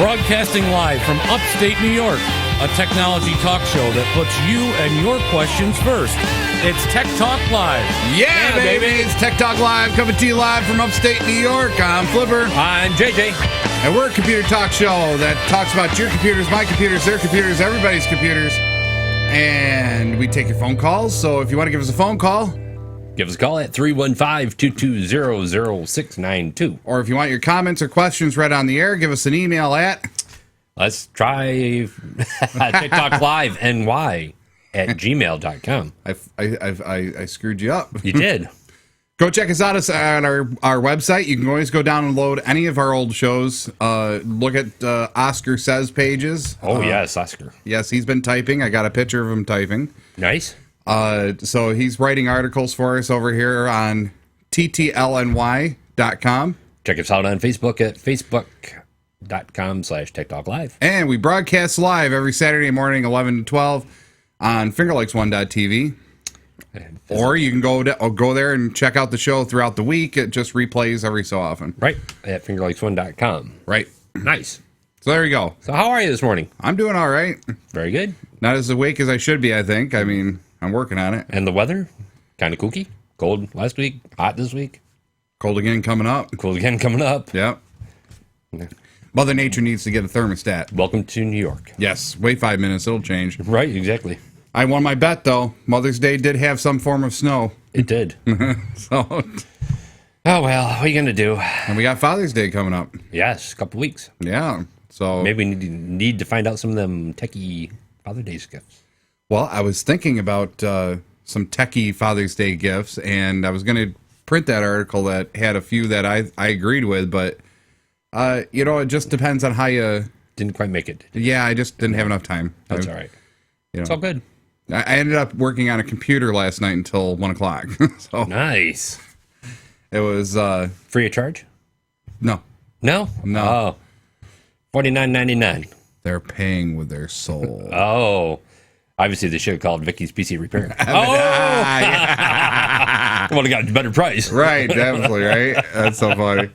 Broadcasting live from upstate New York, a technology talk show that puts you and your questions first. It's Tech Talk Live. Yeah, baby. It's Tech Talk Live, coming to you live from upstate New York. I'm Flipper. I'm JJ. And we're a computer talk show that talks about your computers, my computers, their computers, everybody's computers. And we take your phone calls. So if you want to give us a phone call, give us a call at 315-220-0692. Or if you want your comments or questions read on the air, give us an email at... Let's try TikTok Live NY at gmail.com. I screwed you up. You did. Go check us out on our website. You can always go down and load any of our old shows. Look at Oscar Says pages. Oh, yes, Oscar. Yes, he's been typing. I got a picture of him typing. Nice. So he's writing articles for us over here on ttlny.com. Check us out on Facebook at facebook.com/TechTalkLive. And we broadcast live every Saturday morning, 11 to 12 on fingerlikes1.tv. Or you can go there and check out the show throughout the week. It just replays every so often. Right, at fingerlikes1.com. Right. Nice. So there you go. So how are you this morning? I'm doing all right. Very good. Not as awake as I should be, I think. I mean, I'm working on it. And the weather? Kind of kooky. Cold last week. Hot this week. Cold again coming up. Cold again coming up. Yep. Mother Nature needs to get a thermostat. Welcome to New York. Yes. Wait 5 minutes. It'll change. Right, exactly. I won my bet, though. Mother's Day did have some form of snow. It did. So. Oh, well. What are you going to do? And we got Father's Day coming up. Yes, a couple weeks. Yeah. So maybe we need to find out some of them techie Father's Day gifts. Well, I was thinking about some techie Father's Day gifts, and I was going to print that article that had a few that I agreed with, but, it just depends on how you... Didn't quite make it. Yeah, I just didn't have enough time. That's all right. It's all good. I ended up working on a computer last night until 1 o'clock. So nice. It was... free of charge? No. No? No. Oh. $49.99. They're paying with their soul. Oh. Obviously, they should have called Vicky's PC Repair. Yeah. Would have got a better price. Right, definitely, right? That's so funny.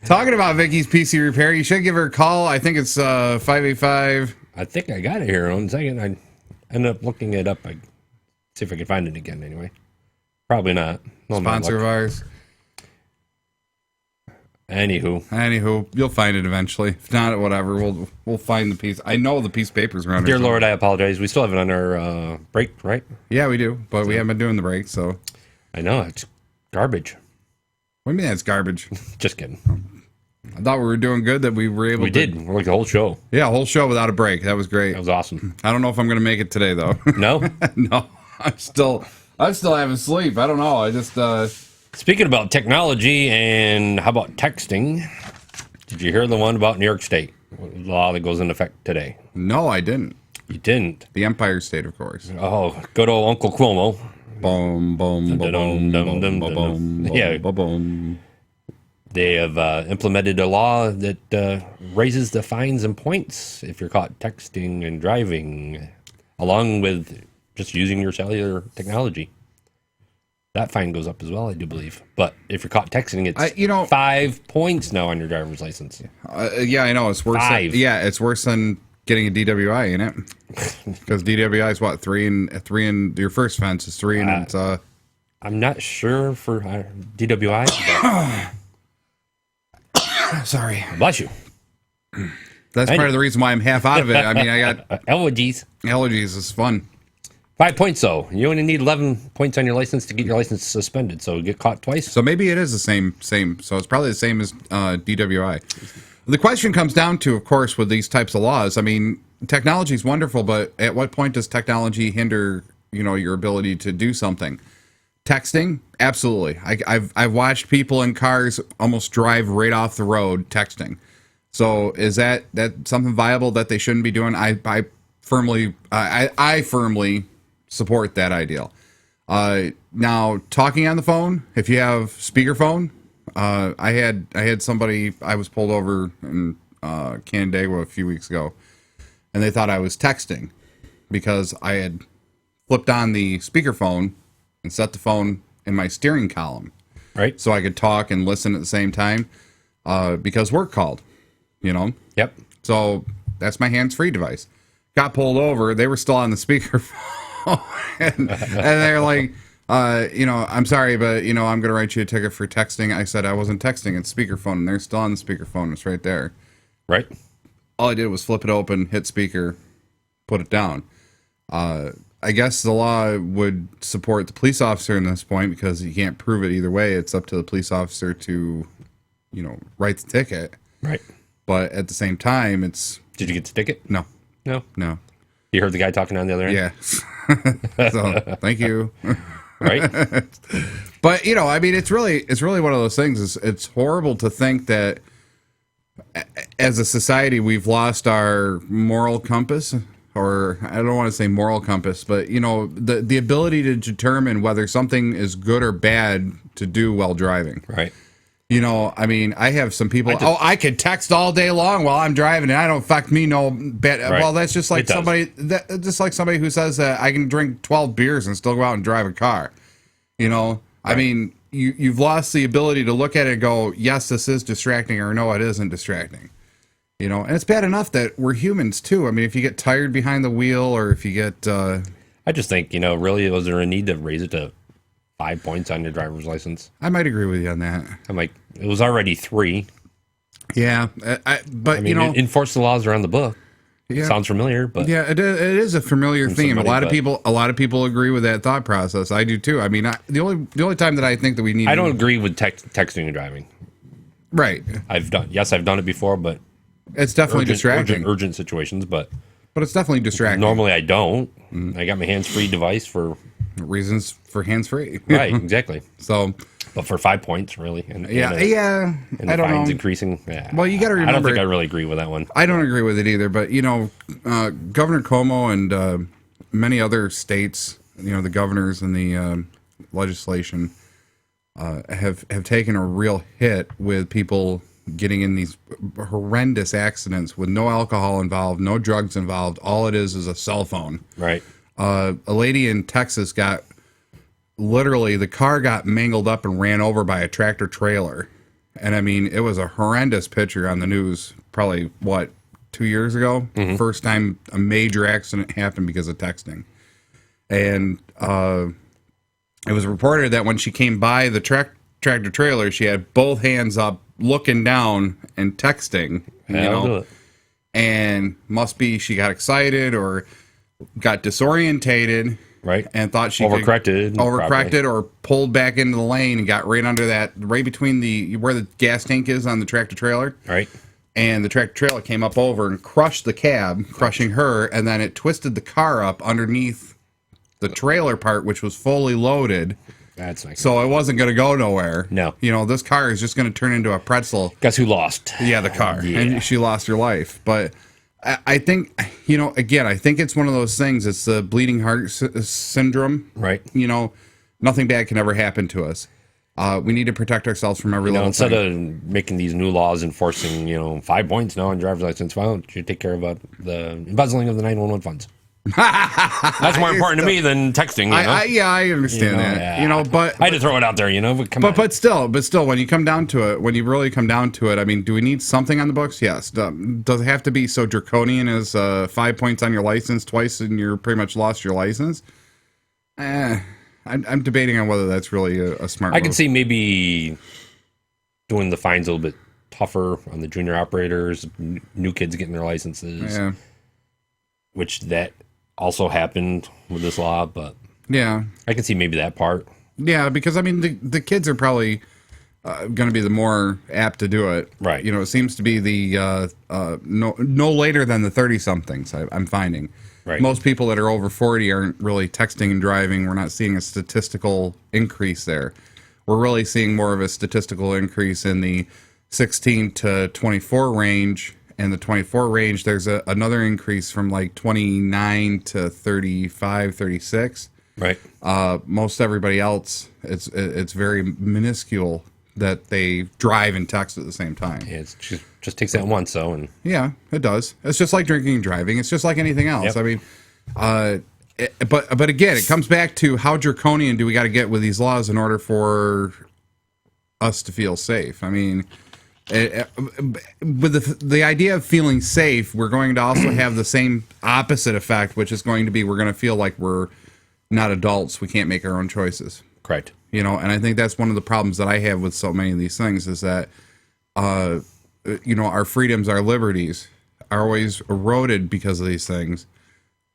Talking about Vicky's PC Repair, you should give her a call. I think it's 585. I think I got it here. One second. I ended up looking it up. I see if I can find it again anyway. Probably not. No, sponsor of ours. Anywho, you'll find it eventually. If not, whatever. We'll find the piece. I know the piece of paper's around. Dear Lord, I apologize. We still have it on our break, right? Yeah, we do, but we haven't been doing the break, so. I know it's garbage. What do you mean that's garbage? Just kidding. I thought we were doing good. That we were able. We did. We're like the whole show. Yeah, whole show without a break. That was great. That was awesome. I don't know if I'm going to make it today though. No. No. I'm still having sleep. I don't know. I just. Speaking about technology and how about texting? Did you hear the one about New York State? The law that goes into effect today. No, I didn't. You didn't? The Empire State, of course. Oh, good old Uncle Cuomo. Boom, boom, boom, boom, boom, yeah. boom. They have implemented a law that raises the fines and points if you're caught texting and driving, along with just using your cellular technology. That fine goes up as well, I do believe. But if you're caught texting, it's 5 points now on your driver's license. Yeah, I know. It's worse. 5. It's worse than getting a DWI, ain't it? Because DWI is what, 3 and your first offense is 3 and it's I'm not sure for DWI. Sorry. Bless you. That's part of the reason why I'm half out of it. I mean, I got allergies. Allergies is fun. 5 points, though. You only need 11 points on your license to get your license suspended, so you get caught twice. So maybe it is the same. So it's probably the same as DWI. The question comes down to, of course, with these types of laws, I mean, technology is wonderful, but at what point does technology hinder, your ability to do something? Texting? Absolutely. I've watched people in cars almost drive right off the road texting. So is that something viable that they shouldn't be doing? I firmly support that ideal. Now, talking on the phone, if you have speakerphone, I had somebody, I was pulled over in Canandaigua a few weeks ago, and they thought I was texting because I had flipped on the speakerphone and set the phone in my steering column. Right. So I could talk and listen at the same time because work called. you know? Yep. So that's my hands-free device. Got pulled over. They were still on the speakerphone. and they're like, I'm sorry, but, I'm going to write you a ticket for texting. I said I wasn't texting. It's speakerphone. And they're still on the speakerphone. It's right there. Right. All I did was flip it open, hit speaker, put it down. I guess the law would support the police officer in this point because you can't prove it either way. It's up to the police officer to, write the ticket. Right. But at the same time, it's... Did you get the ticket? No. No. You heard the guy talking on the other end? Yeah. So, thank you. Right. But, it's really one of those things. It's horrible to think that as a society, we've lost our moral compass. Or I don't want to say moral compass, but the ability to determine whether something is good or bad to do while driving. Right. I have some people. I could text all day long while I'm driving, and I don't affect me no bit. Right. Well, that's just like somebody who says that I can drink 12 beers and still go out and drive a car. Right. I mean, you've lost the ability to look at it and go, yes, this is distracting, or no, it isn't distracting. And it's bad enough that we're humans too. I mean, if you get tired behind the wheel, or if you get, I just think, really, was there a need to raise it to 5 points on your driver's license? I might agree with you on that. I'm like, it was already 3. Yeah, but enforce the laws around the book. Yeah. Sounds familiar, but yeah, it is a familiar theme. Somebody, a lot of people agree with that thought process. I do too. I mean, the only time that I think that we need, I don't agree with texting and driving. Right. I've done it before, but it's definitely distracting. Urgent situations, but it's definitely distracting. Normally, I don't. I got my hands-free device for reasons for hands-free. Right, exactly. So, but for 5 points, really, and and the I don't fines know. Increasing. Yeah, Well, you got to remember. I don't think I really agree with that one. I don't agree with it either. But Governor Cuomo and many other states, the governors and the legislation have taken a real hit with people getting in these horrendous accidents with no alcohol involved, no drugs involved. All it is a cell phone. Right. A lady in Texas the car got mangled up and ran over by a tractor trailer. And I mean, it was a horrendous picture on the news probably, 2 years ago? Mm-hmm. First time a major accident happened because of texting. And it was reported that when she came by the tractor trailer, she had both hands up, looking down and texting, Do it. And must be she got excited or got disorientated, right? And thought she overcorrected or pulled back into the lane and got right under right between where the gas tank is on the tractor trailer, right? And the tractor trailer came up over and crushed the cab, crushing her, and then it twisted the car up underneath the trailer part, which was fully loaded. That's nice. So it wasn't going to go nowhere. No. This car is just going to turn into a pretzel. Guess who lost? Yeah, the car. Yeah. And she lost her life. But I think, again, I think it's one of those things. It's the bleeding heart syndrome. Right. Nothing bad can ever happen to us. We need to protect ourselves from every little instead thing. of making these new laws enforcing, 5 points now on driver's license, why don't you take care of the embezzling of the 911 funds? That's more important to me than texting. I understand that. Yeah. But I had to throw it out there. But still, when you come down to it, when you really come down to it, I mean, do we need something on the books? Yes. Does it have to be so draconian as 5 points on your license twice and you're pretty much lost your license? I'm debating on whether that's really a smart move. I can see maybe doing the fines a little bit tougher on the junior operators, new kids getting their licenses, yeah. Which that also happened with this law, but yeah, I can see maybe that part. Yeah, because I mean the kids are probably going to be the more apt to do it, right? It seems to be the no later than the 30-somethings. I'm finding. Right. Most people that are over 40 aren't really texting and driving. We're not seeing a statistical increase there. We're really seeing more of a statistical increase in the 16 to 24 range. And the 24 range, there's another increase from like 29 to 35, 36. Right. Most everybody else, it's very minuscule that they drive and text at the same time. Yeah, it just takes that once, though. And yeah, it does. It's just like drinking and driving. It's just like anything else. Yep. I mean, but again, it comes back to how draconian do we got to get with these laws in order for us to feel safe? I mean, with the idea of feeling safe, we're going to also have the same opposite effect, which is going to be we're going to feel like we're not adults. We can't make our own choices. Correct. You know, and I think that's one of the problems that I have with so many of these things is that, our freedoms, our liberties are always eroded because of these things.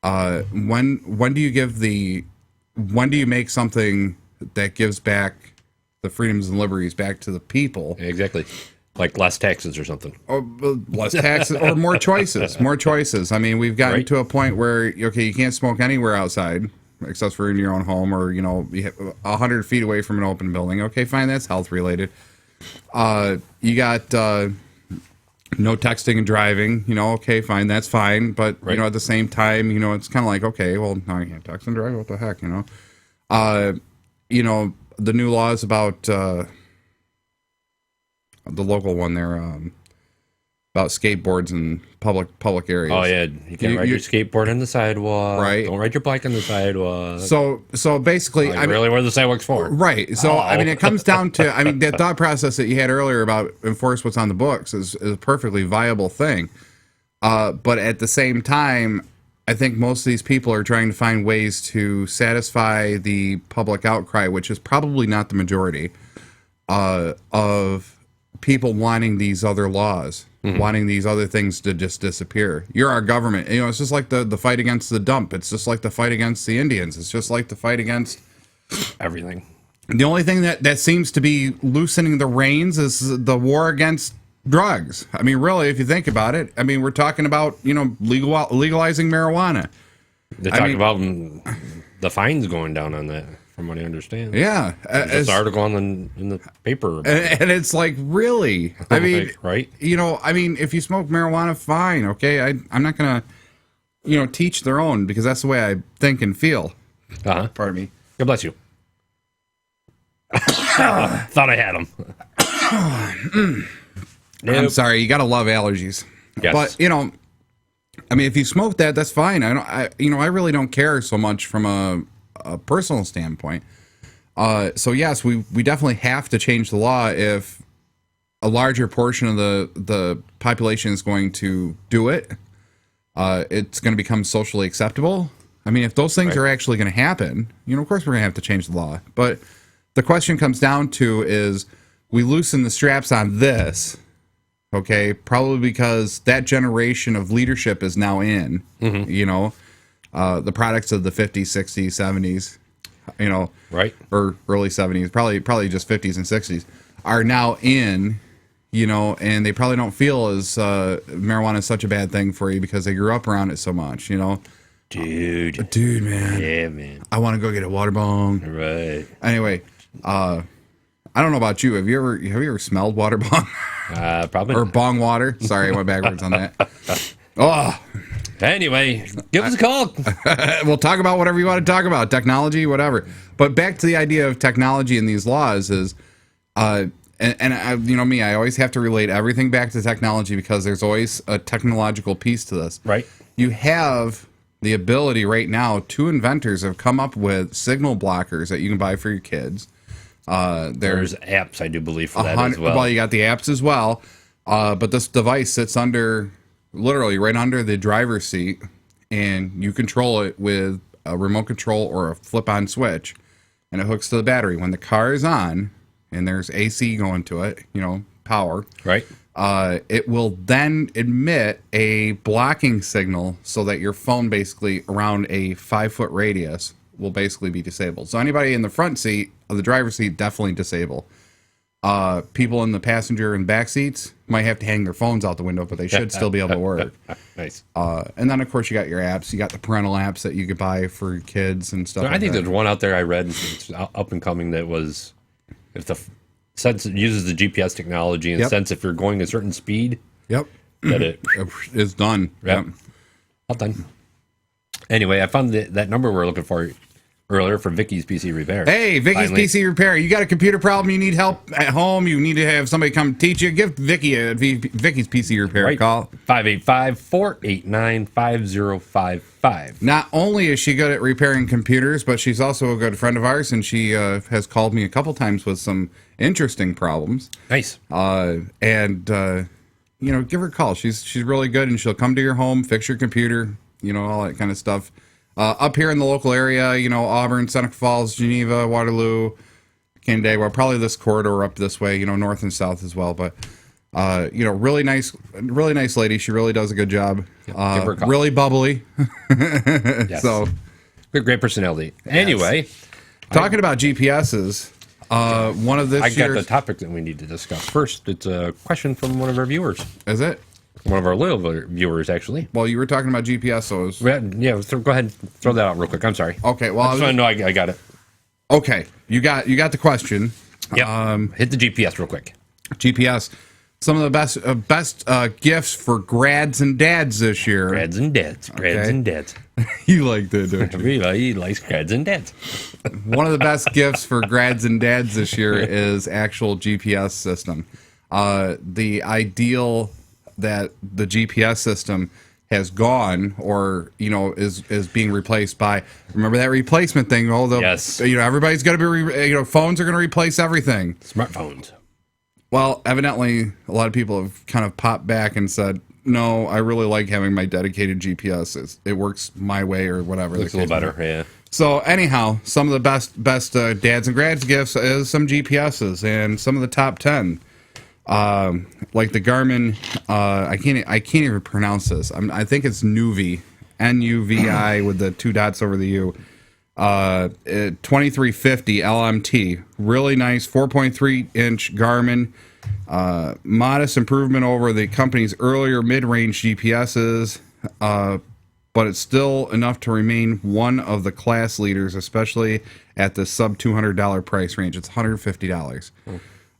When do you make something that gives back the freedoms and liberties back to the people? Exactly. Like less taxes or something. Or less taxes or more choices. More choices. I mean, we've gotten to a point where, okay, you can't smoke anywhere outside except for in your own home or, 100 feet away from an open building. Okay, fine. That's health related. You got no texting and driving. Okay, fine. That's fine. But, at the same time, it's kind of like, okay, well, now you can't text and drive. What the heck, the new laws about the local one there about skateboards in public areas. Oh yeah, you can ride your skateboard on the sidewalk. Right. Don't ride your bike on the sidewalk. So basically, I mean, really, where the sidewalk's for? Right. So I mean, it comes down to the thought process that you had earlier about enforce what's on the books is a perfectly viable thing. But at the same time, I think most of these people are trying to find ways to satisfy the public outcry, which is probably not the majority of people wanting these other laws, wanting these other things to just disappear. You're our government. It's just like the fight against the dump. It's just like the fight against the Indians. It's just like the fight against everything. The only thing that seems to be loosening the reins is the war against drugs. I mean, really, if you think about it, I mean, we're talking about, legalizing marijuana. They're talking about the fines going down on that, from what I understand. Yeah. There's an article in the paper. And it's like, really? I mean, right? If you smoke marijuana, fine. Okay. I'm not going to, teach their own because that's the way I think and feel. Uh-huh. Pardon me. God bless you. Thought I had them. Nope. I'm sorry. You got to love allergies. Yes. But, if you smoke that, that's fine. I really don't care so much from a personal standpoint. So yes, we definitely have to change the law if a larger portion of the population is going to do it. It's going to become socially acceptable. I mean, if those things are actually going to happen, of course we're going to have to change the law. But the question comes down to is we loosen the straps on this. Okay, probably because that generation of leadership is now in, the products of the 50s, 60s, 70s, right, or early 70s, probably just 50s and 60s, are now in, and they probably don't feel as marijuana is such a bad thing for you because they grew up around it so much, Dude, man. Yeah, man. I want to go get a water bong. Right. Anyway, I don't know about you. Have you ever smelled water bong? Probably. Or bong water. Sorry, I went backwards on that. Oh. Anyway, give us a call. We'll talk about whatever you want to talk about. Technology, whatever. But back to the idea of technology and these laws is, and me, I always have to relate everything back to technology because there's always a technological piece to this. Right. You have the ability right now, two inventors have come up with signal blockers that you can buy for your kids. There's apps, I do believe, for that as well. Well, you got the apps as well. But this device sits literally right under the driver's seat, and you control it with a remote control or a flip-on switch, and it hooks to the battery. When the car is on, and there's AC going to it, power. Right. It will then emit a blocking signal so that your phone basically around a 5-foot radius will basically be disabled. So anybody in the front seat of the driver's seat, definitely disable. People in the passenger and back seats might have to hang their phones out the window, but they should still be able to work. Nice. And then, of course, you got your apps. You got the parental apps that you could buy for your kids and stuff. I think there's one out there I read, it's up and coming, that was, if the sense it uses the GPS technology and sense if you're going a certain speed, that it is done. Yep. All done. Anyway, I found that number we're looking for earlier for Vicky's PC Repair. Hey, Vicky's Finally. PC Repair. You got a computer problem, you need help at home, you need to have somebody come teach you, give Vicky a Vicky's PC Repair a Right. call. 585-489-5055. Not only is she good at repairing computers, but she's also a good friend of ours, and she has called me a couple times with some interesting problems. Nice. Give her a call. She's really good, and she'll come to your home, fix your computer, all that kind of stuff. Up here in the local area, Auburn, Seneca Falls, Geneva, Waterloo, Canandaigua, probably this corridor up this way, north and south as well. But, really nice lady. She really does a good job. Give her a call. Really bubbly. Yes. So, Great personality. Anyway, talking about GPSs, one of this I got year's... the topic that we need to discuss. First, it's a question from one of our viewers. Is it? One of our loyal viewers, actually. Well, you were talking about GPS, so it was... Yeah, go ahead and throw that out real quick. I'm sorry. Okay, well... I just want to know I got it. Okay, you got the question. Yeah. Hit the GPS real quick. GPS. Some of the best gifts for grads and dads this year. Grads and dads. You like that, don't you? Everybody likes grads and dads. One of the best gifts for grads and dads this year is actual GPS system. The ideal that the GPS system has gone, or is being replaced by. Remember that replacement thing? Yes. Everybody's going to be. Phones are going to replace everything. Smartphones. Well, evidently, a lot of people have kind of popped back and said, "No, I really like having my dedicated GPS. It works my way, or whatever." Looks a little better. Yeah. So anyhow, some of the best dads and grads gifts is some GPSs, and some of the top 10. Like the Garmin, I can't even pronounce this. I think it's Nuvi, Nuvi with the 2 dots over the U. 2350 LMT, really nice 4.3-inch Garmin. Modest improvement over the company's earlier mid-range GPSs, but it's still enough to remain one of the class leaders, especially at the sub $200 price range. It's $150.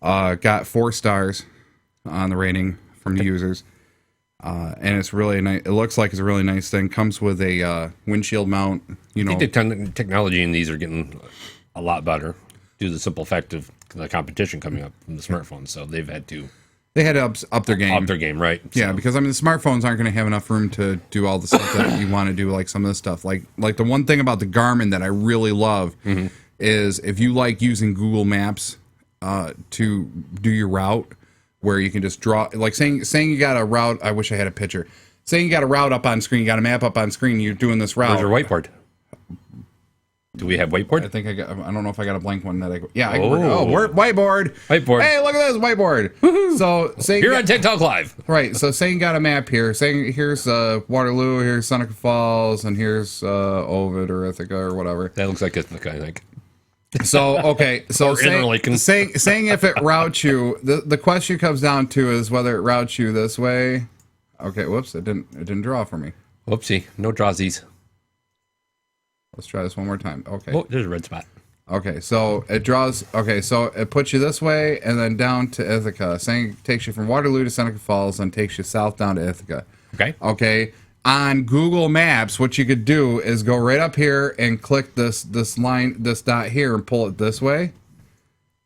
Got 4 stars on the rating from the users, and it's really nice. It looks like it's a really nice thing. Comes with a windshield mount. I think the technology in these are getting a lot better due to the simple fact of the competition coming up from the smartphones. So they had to up their game. Up their game, right? Yeah, So, because the smartphones aren't going to have enough room to do all the stuff that you want to do, like some of the stuff. Like the one thing about the Garmin that I really love is if you like using Google Maps to do your route, where you can just draw, like saying you got a route. I wish I had a picture. Saying you got a route up on screen, you got a map up on screen. You're doing this route. where's your whiteboard? Do we have whiteboard? I think I don't know if I got a blank one that I Oh. whiteboard. Whiteboard. Hey, look at this whiteboard. So saying Here on TikTok Live. right. So saying you got a map here. Saying here's Waterloo, here's Seneca Falls, and here's Ovid or Ithaca or whatever. That looks like Ithaca, I think. So okay, so Or Interlaken. saying if it routes you, the question comes down to is whether it routes you this way. Okay, whoops, it didn't draw for me. Whoopsie. No drawsies. Let's try this one more time. Okay. Oh, there's a red spot. Okay, so it draws. Okay, so it puts you this way and then down to Ithaca. Saying it takes you from Waterloo to Seneca Falls and takes you south down to Ithaca. Okay. Okay. On Google Maps, what you could do is go right up here and click this line, this dot here, and pull it this way,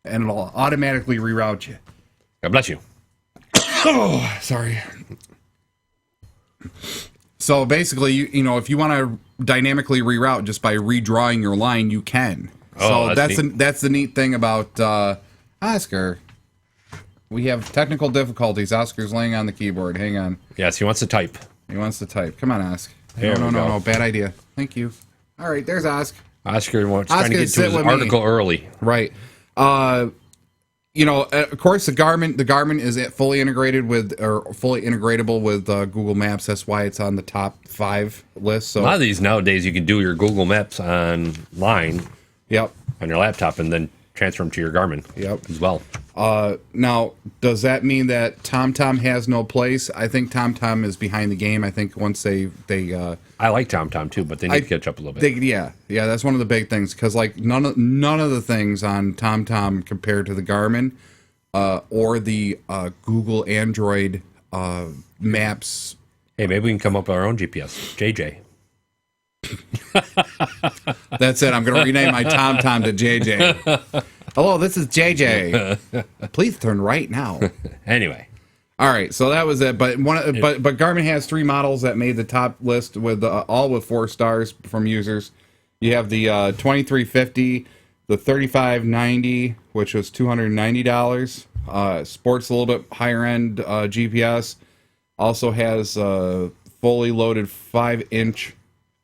and it'll automatically reroute you. God bless you. Oh, sorry. So basically, if you want to dynamically reroute just by redrawing your line, you can. Oh, So that's neat. that's the neat thing about Oscar. We have technical difficulties. Oscar's laying on the keyboard. Hang on. Yes, he wants to type. He wants to type. Come on, Oscar. There we go. No. Bad idea. Thank you. All right, there's Oscar. Oscar wants trying to Oscar, get to sit his with me. article early. Right. Of course, the Garmin is fully integrated with, or fully integratable with Google Maps. That's why it's on the top 5 list. So A lot of these nowadays, you can do your Google Maps online yep. on your laptop and then transfer them to your Garmin Yep. as well. Now, does that mean that TomTom has no place? I think TomTom is behind the game. I think once they I like TomTom too, but they need to catch up a little bit. yeah, that's one of the big things, because like none of the things on TomTom compared to the Garmin or the Google Android maps. Hey, maybe we can come up with our own GPS. JJ. That's it. I'm going to rename my Tom to JJ. Hello, this is JJ. Please turn right now. Anyway. All right, so that was it. But but Garmin has 3 models that made the top list with all with 4 stars from users. You have the 2350, the 3590, which was $290. Sports a little bit higher end GPS. Also has a fully loaded 5-inch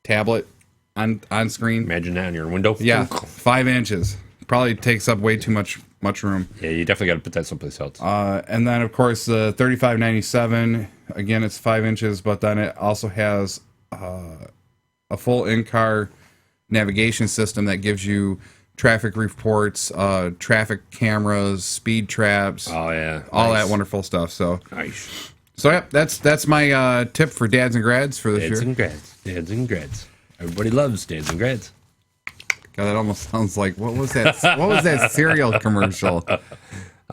tablet on screen. Imagine that on your window. Yeah, 5 inches. Probably takes up way too much room. Yeah, you definitely got to put that someplace else. And then, of course, the 3597, again, it's 5 inches, but then it also has a full in-car navigation system that gives you traffic reports, traffic cameras, speed traps. Oh, yeah. All Nice. that wonderful stuff. So, Nice. yeah, that's my tip for dads and grads for this Dads year. and grads. Dads and grads. Everybody loves dads and grads. God, that almost sounds like, what was that? What was that cereal commercial?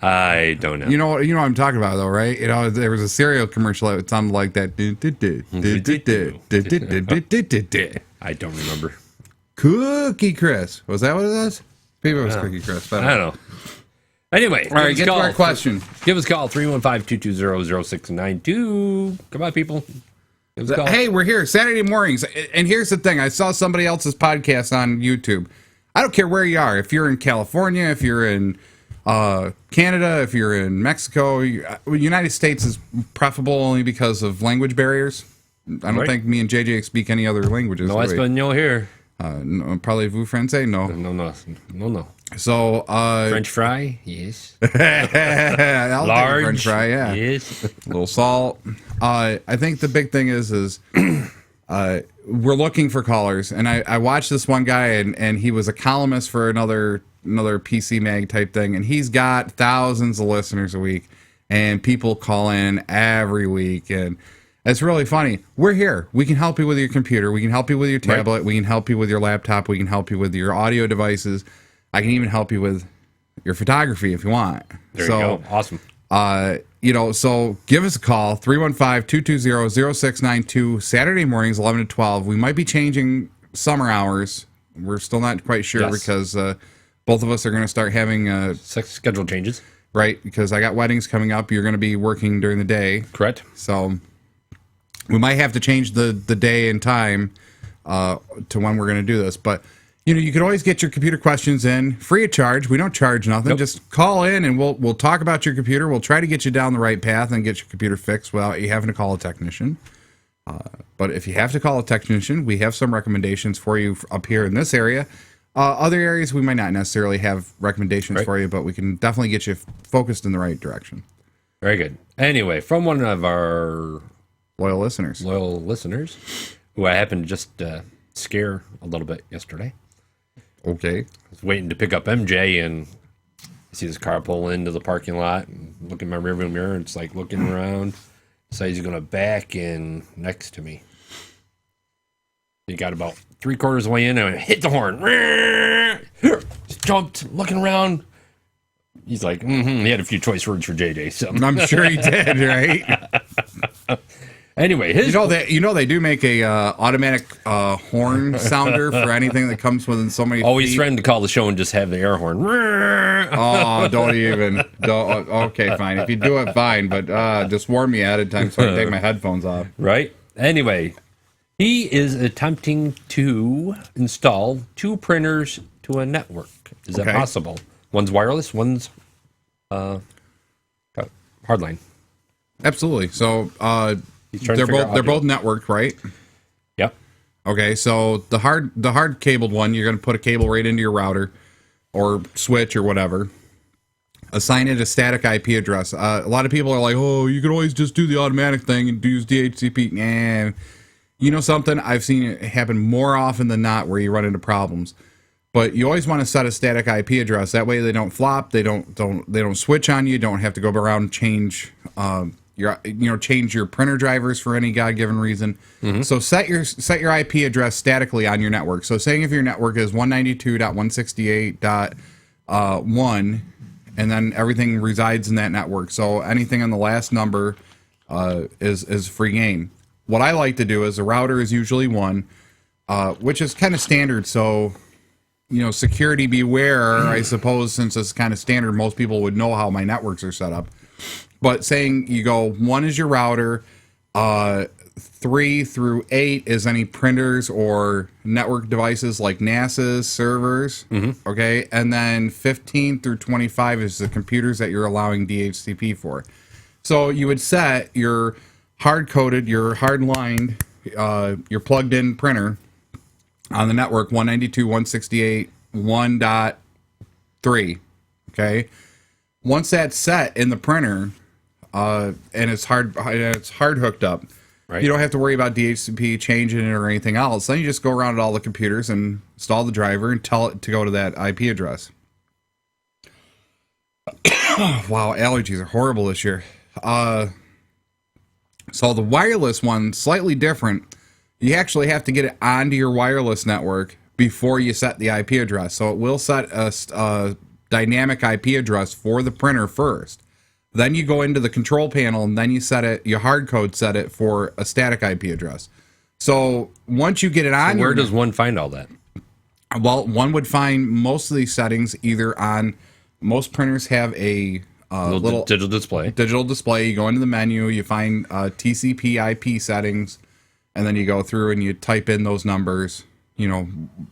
I don't know. You know what I'm talking about, though, right? You know, there was a cereal commercial that sounded like that. I don't remember. Cookie Crisp. Was that what it was? Maybe it was Cookie Crisp. I don't know. Anyway, All right, get to our question. Give us a call, 315-220-0692. Come on, people. Give us a call. Hey, we're here Saturday mornings. And here's the thing. I saw somebody else's podcast on YouTube. I don't care where you are. If you're in California, if you're in Canada, if you're in Mexico, United States is preferable only because of language barriers. I don't think me and JJ speak any other languages. No Espanol here. No, probably vous français? No. No. So, French fry? Yes. I'll take a Large? French fry, yeah. Yes. A little salt. I think the big thing is we're looking for callers, and I watched this one guy, and he was a columnist for another PC mag type thing, and he's got thousands of listeners a week, and people call in every week, and it's really funny. We're here. We can help you with your computer. We can help you with your tablet. Right. We can help you with your laptop. We can help you with your audio devices. I can even help you with your photography if you want. There you go. Awesome. So give us a call, 315-220-0692, Saturday mornings, 11 to 12. We might be changing summer hours. We're still not quite sure because both of us are going to start having schedule changes. Right, because I got weddings coming up. You're going to be working during the day. Correct. So we might have to change the day and time to when we're going to do this. But, you can always get your computer questions in free of charge. We don't charge nothing. Nope. Just call in and we'll talk about your computer. We'll try to get you down the right path and get your computer fixed without you having to call a technician. But if you have to call a technician, we have some recommendations for you up here in this area. Other areas, we might not necessarily have recommendations for you, but we can definitely get you focused in the right direction. Very good. Anyway, from one of our loyal listeners, who I happened to just scare a little bit yesterday. Okay. I was waiting to pick up MJ, and I see this car pull into the parking lot and look in my rearview mirror. And it's like looking around. So he's going to back in next to me. He got about 3/4 of the way in and hit the horn. Just jumped, looking around. He's like, He had a few choice words for JJ. So I'm sure he did, right? Anyway, they do make a automatic horn sounder for anything that comes within so many. Always threatened to call the show and just have the air horn. Oh, don't even. Okay, fine. If you do it, fine. But just warn me ahead of time so I can take my headphones off. Right. Anyway, he is attempting to install 2 printers to a network. Is that possible? One's wireless. One's hardline. Absolutely. So they're both networked, right? Yep. Okay, so the hard cabled one, you're going to put a cable right into your router or switch or whatever. Assign it a static IP address. A lot of people are like, "Oh, you can always just do the automatic thing and use DHCP." Nah. You know something? I've seen it happen more often than not where you run into problems. But you always want to set a static IP address. That way they don't flop. They don't switch on you. Don't have to go around and change change your printer drivers for any God-given reason. Mm-hmm. So set your IP address statically on your network. So saying if your network is 192.168.1, and then everything resides in that network. So anything on the last number is free game. What I like to do is the router is usually 1, which is kind of standard. So security beware, I suppose, since it's kind of standard, most people would know how my networks are set up. But saying you go, 1 is your router, 3 through 8 is any printers or network devices like NAS's servers, okay? And then 15 through 25 is the computers that you're allowing DHCP for. So you would set your hard-coded, your hard-lined, your plugged-in printer on the network 192.168.1.3, okay? Once that's set in the printer, and it's hard hooked up, right, you don't have to worry about DHCP changing it or anything else. Then you just go around to all the computers and install the driver and tell it to go to that IP address. Wow, allergies are horrible this year. So the wireless one, slightly different. You actually have to get it onto your wireless network before you set the IP address. So it will set a dynamic IP address for the printer first. Then you go into the control panel and then you set it, you hard code set it for a static IP address. So once you get it on, where does one find all that? Well, one would find most of these settings either on, most printers have a little digital display. Digital display. You go into the menu, you find TCP IP settings, and then you go through and you type in those numbers,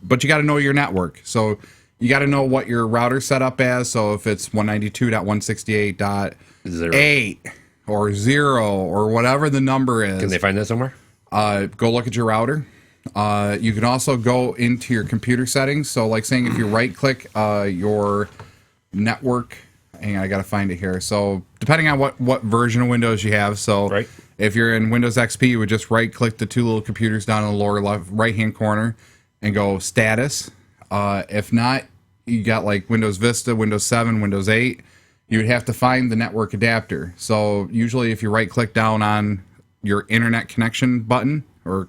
but you got to know your network. So you got to know what your router's set up as. So if it's 192.168.8 or 0 or whatever the number is. Can they find that somewhere? Go look at your router. You can also go into your computer settings. So like saying if you right click your network, hang on, I got to find it here. So depending on what version of Windows you have. So right, if you're in Windows XP, you would just right click the two little computers down in the lower left right hand corner and go status. If not, you got like Windows Vista, Windows 7, Windows 8, you would have to find the network adapter. So usually if you right click down on your internet connection button or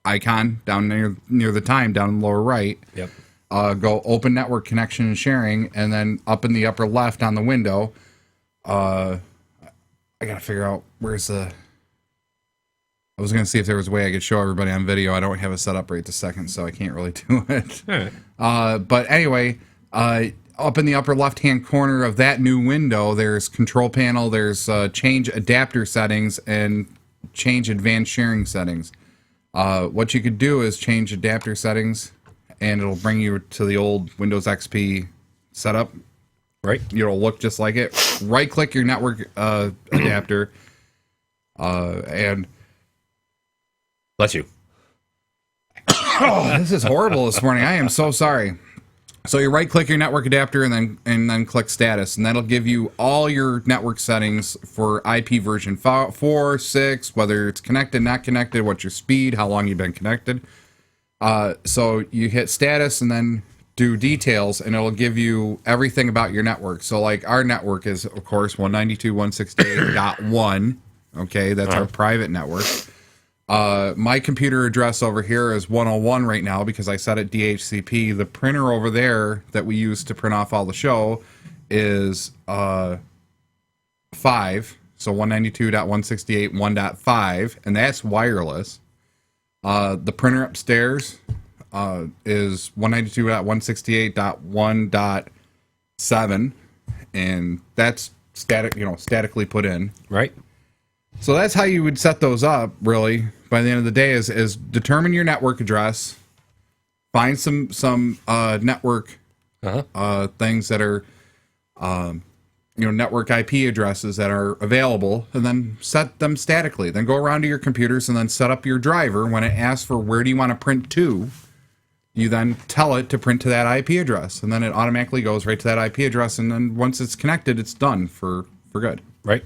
icon down near the time down in the lower right, yep, go open network connection and sharing, and then up in the upper left on the window, I got to figure out where's the... I was going to see if there was a way I could show everybody on video. I don't have it set up right this second, so I can't really do it. All right. But anyway, up in the upper left-hand corner of that new window, there's control panel, there's change adapter settings, and change advanced sharing settings. What you could do is change adapter settings, and it'll bring you to the old Windows XP setup. Right. It'll look just like it. Right-click your network adapter, and... Bless you. Oh, this is horrible this morning. I am so sorry. So you right-click your network adapter and then click status, and that'll give you all your network settings for IP version 4, 6, whether it's connected, not connected, what's your speed, how long you've been connected. So you hit status and then do details, and it'll give you everything about your network. So like our network is, of course, 192.168.1. Okay, that's our private network. My computer address over here is 101 right now because I set it DHCP. The printer over there that we use to print off all the show is 5, so 192.168.1.5, and that's wireless. The printer upstairs is 192.168.1.7, and that's statically put in. Right. So that's how you would set those up, really, by the end of the day, is determine your network address, find some network things that are, network IP addresses that are available, and then set them statically. Then go around to your computers and then set up your driver. When it asks for where do you want to print to, you then tell it to print to that IP address, and then it automatically goes right to that IP address, and then once it's connected, it's done for good. Right.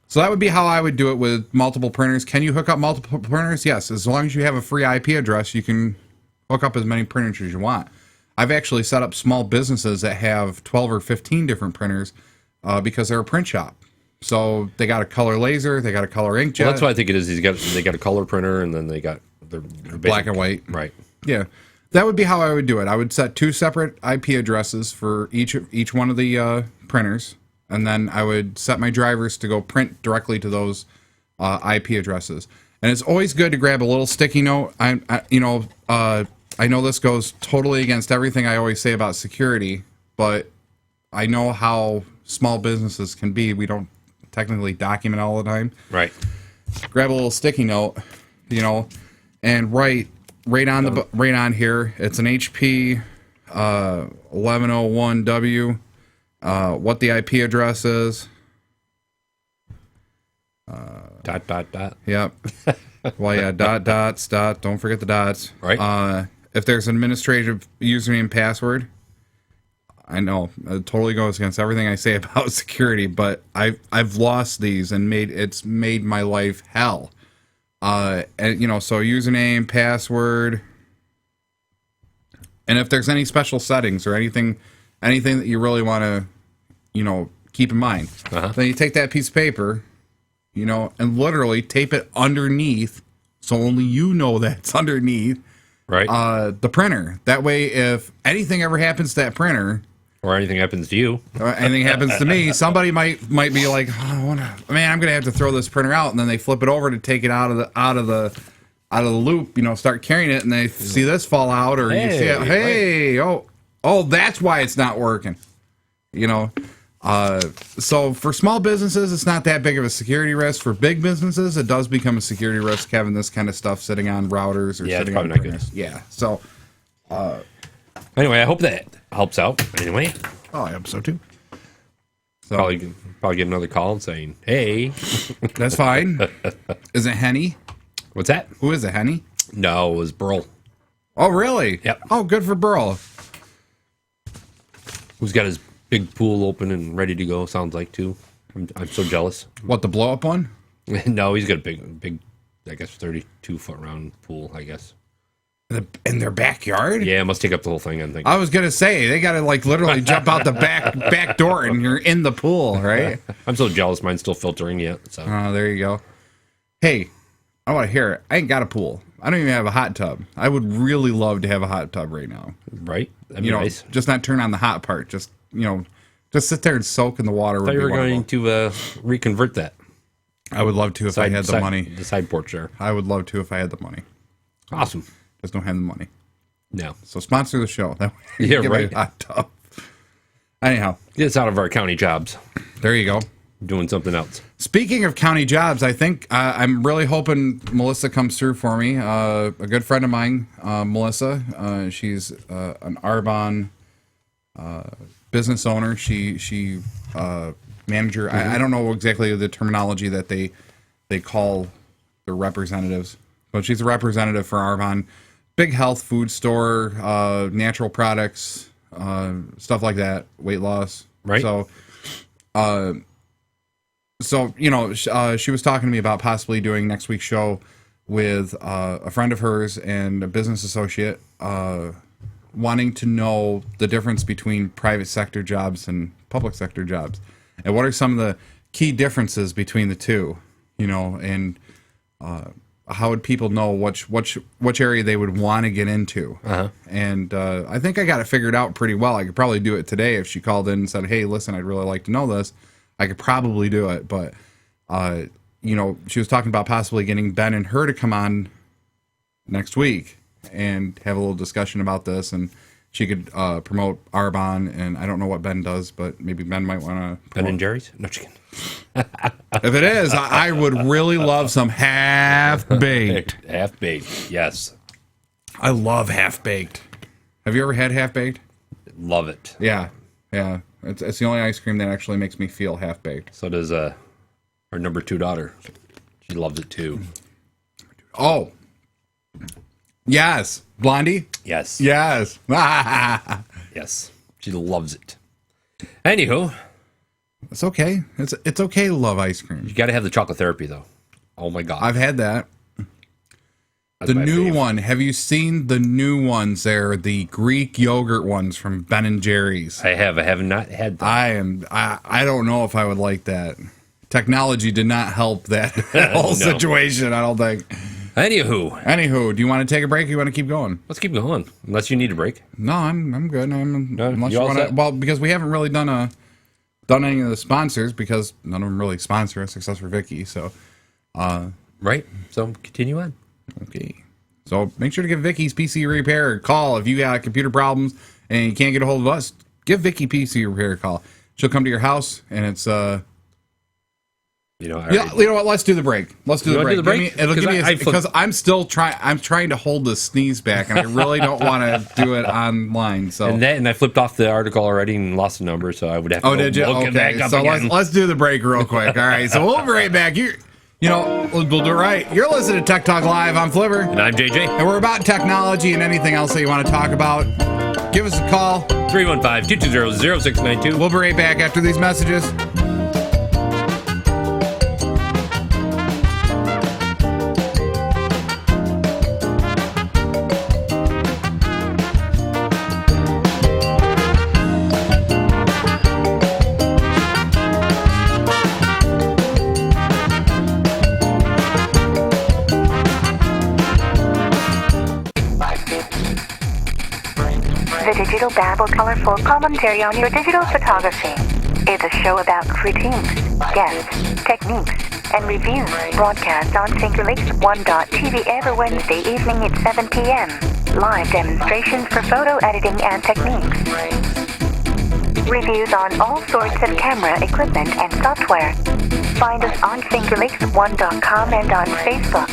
So that would be how I would do it with multiple printers. Can you hook up multiple printers? Yes. As long as you have a free IP address, you can hook up as many printers as you want. I've actually set up small businesses that have 12 or 15 different printers because they're a print shop. So they got a color laser, they got a color inkjet. Well, that's what I think it is. They got a color printer, and then they got their black and white. Right. Yeah. That would be how I would do it. I would set 2 separate IP addresses for each one of the printers. And then I would set my drivers to go print directly to those IP addresses. And it's always good to grab a little sticky note. I know this goes totally against everything I always say about security, but I know how small businesses can be. We don't technically document all the time. Right. Grab a little sticky note, and write right on here. It's an HP 1101W. What the IP address is. Dot. Yep. Well, yeah. Dots. Don't forget the dots. Right. If there's an administrative username and password. I know it totally goes against everything I say about security, but I've lost these and it's made my life hell. And so username, password, and if there's any special settings or anything that you really want to, keep in mind, then you take that piece of paper, and literally tape it underneath, so only you know that's underneath, right, the printer. That way, if anything ever happens to that printer. Or anything happens to you. Or anything happens to me, somebody might be like, oh, I'm gonna have to throw this printer out, and then they flip it over to take it out of the loop, start carrying it, and they see this fall out, or you see it, hey, oh, that's why it's not working. So for small businesses, it's not that big of a security risk. For big businesses, it does become a security risk having this kind of stuff sitting on routers or sitting on printers. Yeah. So anyway, I hope that helps out. Anyway. Oh, I hope so too. So probably get another call and saying, "Hey." That's fine. Is it Henny? What's that? Who is it, Henny? No, it was Burl. Oh, really? Yep. Oh, good for Burl. Who's got his big pool open and ready to go, sounds like, too. I'm so jealous. What, the blow-up one? No, he's got a big, I guess, 32-foot round pool, I guess. In their backyard? Yeah, it must take up the whole thing, I'm thinking. I was going to say, they got to, literally jump out the back door and you're in the pool, right? I'm so jealous. Mine's still filtering yet. So. Oh, there you go. Hey, I want to hear it. I ain't got a pool. I don't even have a hot tub. I would really love to have a hot tub right now. Right? That'd be nice. Just not turn on the hot part. Just sit there and soak in the water. I thought you were going to reconvert that. I would love to if I had the money. The side porch there. I would love to if I had the money. Awesome. Just don't have the money. No. So sponsor the show. That way yeah, right. A hot tub. Anyhow. Get us out of our county jobs. There you go. Doing something else. Speaking of county jobs, I think I'm really hoping Melissa comes through for me. A good friend of mine, Melissa. She's an Arbonne business owner. She manager. Mm-hmm. I don't know exactly the terminology that they call their representatives, but she's a representative for Arbonne. Big health food store, natural products, stuff like that, weight loss. Right. So, she was talking to me about possibly doing next week's show with a friend of hers and a business associate, wanting to know the difference between private sector jobs and public sector jobs. And what are some of the key differences between the two, and how would people know which area they would want to get into? Uh-huh. And I think I got it figured out pretty well. I could probably do it today if she called in and said, hey, listen, I'd really like to know this. I could probably do it, but, she was talking about possibly getting Ben and her to come on next week and have a little discussion about this, and she could promote Arbonne, and I don't know what Ben does, but maybe Ben might want to. Ben and Jerry's? No chicken. If it is, I would really love some half-baked. Half-baked, yes. I love half-baked. Have you ever had half-baked? Love it. Yeah. It's the only ice cream that actually makes me feel half-baked. So does our number 2 daughter. She loves it too. Oh. Yes. Blondie? Yes. Yes. Yes. She loves it. Anywho. It's okay. It's okay to love ice cream. You got to have the chocolate therapy, though. Oh, my God. I've had that. That's the new favorite one. Have you seen the new ones there? The Greek yogurt ones from Ben and Jerry's. I have. I have not had them. I don't know if I would like that. Technology did not help that whole situation, I don't think. Anywho, do you want to take a break or you want to keep going? Let's keep going. Unless you need a break. No, I'm good. Unless you want to. Well, because we haven't really done any of the sponsors because none of them really sponsor us except for Vicky. So, right. So continue on. Okay. So make sure to give Vicky's PC Repair a call. If you got computer problems and you can't get a hold of us, give Vicky PC Repair a call. She'll come to your house, and it's you know what? Let's do the break. Let's do the break. Because I'm still trying. I'm trying to hold the sneeze back, and I really don't want to do it online. So and I flipped off the article already and lost the number, so I would have to did you? look it back up so again. let's do the break real quick. All right, so we'll be right back. We'll do it right. You're listening to Tech Talk Live. I'm Flipper, and I'm JJ, and we're about technology and anything else that you want to talk about. Give us a call. 315-220-0692. We'll be right back after these messages. The Digital Babble colorful commentary on your digital photography. It's a show about critiques, guests, techniques, and reviews. Broadcast on FingerLakes1.tv every Wednesday evening at 7 p.m. Live demonstrations for photo editing and techniques. Reviews on all sorts of camera equipment and software. Find us on FingerLakes1.com and on Facebook.